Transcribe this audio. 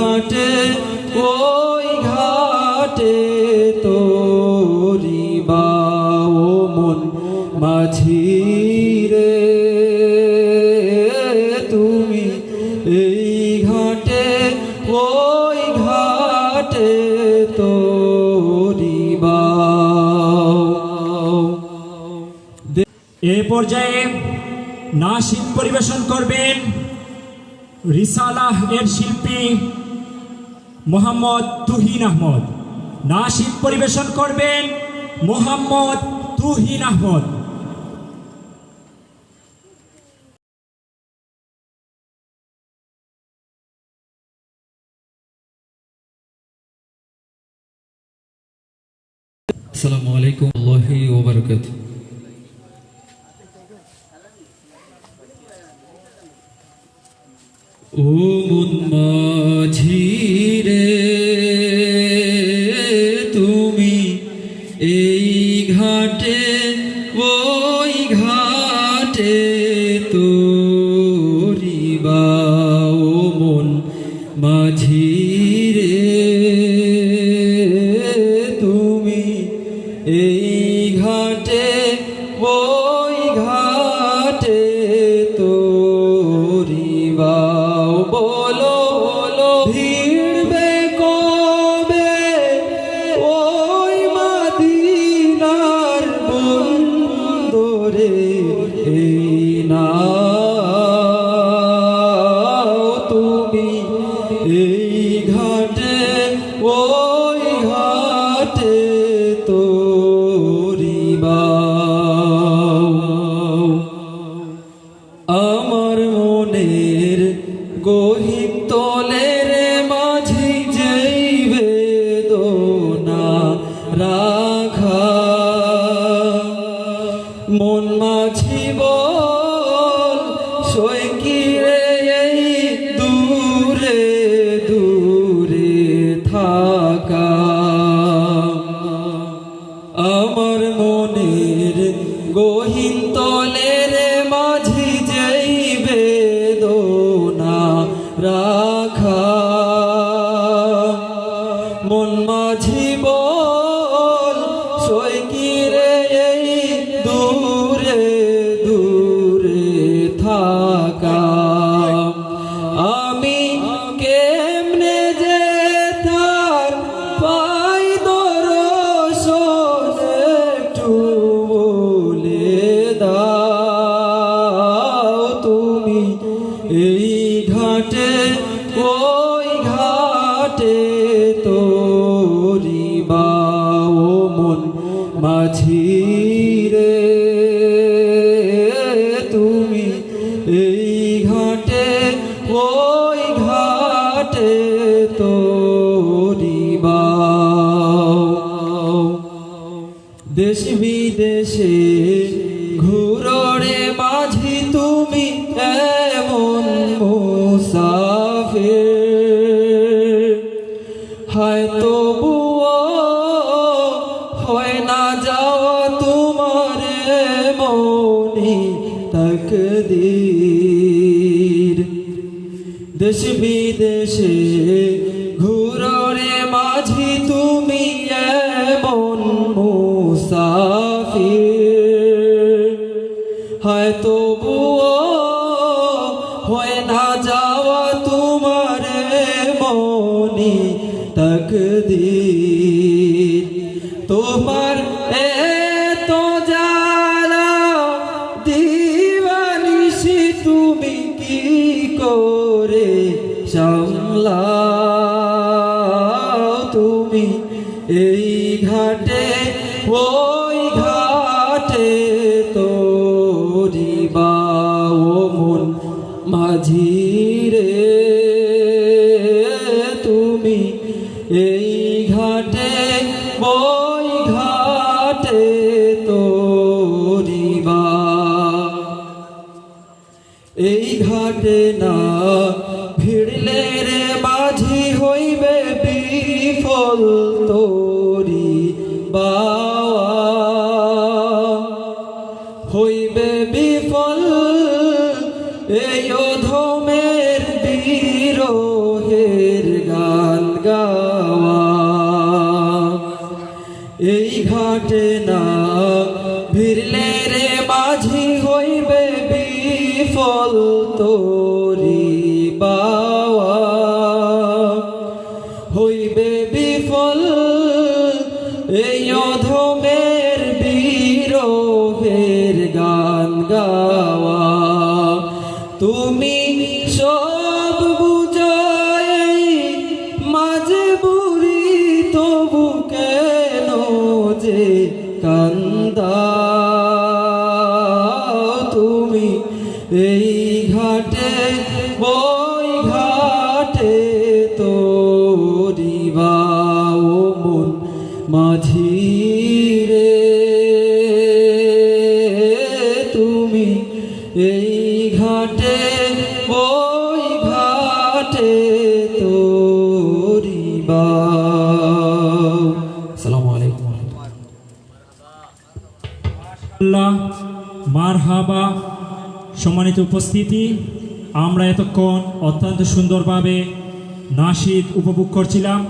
ঘাটে ওই ঘাটে তোরি বাও মন মাঝি রে তুমি এই ঘাটে ওই ঘাটে তোরি বাও। এ পর্যায়ে নাশিদ পরিবেশন করবেন রিসালাহ এর শিল্পী মোহাম্মদ তুহিন আহমদ। নাশিদ পরিবেশন করবেন মোহাম্মদ তুহিন আহমদ। আসসালামু আলাইকুম ওয়া রাহমাতুল্লাহি ওয়া বারাকাতুহু। ও মন মাঝি রে তুমি এই ঘাটে ওই ঘাটে তোরি বাও মন মাঝি রে তুমি এই ঘাটে ওই ঘাটে তোরি বাও। বলো বলো ভিড়বে কবে ওই মদিনার বন্দরে এই নাও তুমি এই ঘাটে ওই ঘাটে তোরি বাও। আমার মনের গহীন তলের মাঝি যেই বেদনা রাখা মন মাঝি বল সই কি রে এই দূরে দূরে থাকা। আমার মনের গহীন তলের মাঝি যেই বেদনা রাখা মন মাঝি বল সই কি রে এই দূরে দূরে থাকা। আমি কেমনে যে তার পাই দর্শন একটু বলে দাও তুমি এই ঘাটে ওই ঘাটে তোরি বাও মন মাঝি রে তুমি এই ঘাটে ওই ঘাটে তোরি বাও। দেশ বিদেশে ঘুররে মাঝি তুমি এমন মুসাফির হায় তবুও হয় না যাওয়া তোমার মনি তাকদীর। দেশ বিদেশে ঘুররে মাঝি তুমি এমন মুসাফির হায় তবুও হয় না যাওয়া তোমার মনি তাকদীর। তোমার এত জ্বালা দিবানিশি তুমি কি করে সামলাও তুমি এই ঘাটে ওই ঘাটে তোরি বাও মন মাঝি রে তুমি এই ঘাটে ওই ঘাটে তোরি বাও। এই ঘাটে না ভিড়লে রে মাঝি হইবে বিফল তোরি বাওয়া হইবে বিফল এই অধমের বিরহের গা ঘাটে না ভিড়লে রে মাঝি হইবে বিফল তোরি বাওয়া হইবে বিফল এই অধমের বিরহের গান গাওয়া তুমি সব বুঝাই মাঝে বুড়ি তবু কেন যে কান্দাও তুমি এই ঘাটে ওই ঘাটে তোরি বাও মন মাঝি রে তুমি এই ঘাটে ওই ঘাটে তোরি বাও। আসসালামু আলাইকুম। আল্লাহ মারহাবা। সম্মানিত উপস্থিতি, আমরা এতক্ষণ অত্যন্ত সুন্দরভাবে নাশিদ উপভোগ করছিলাম।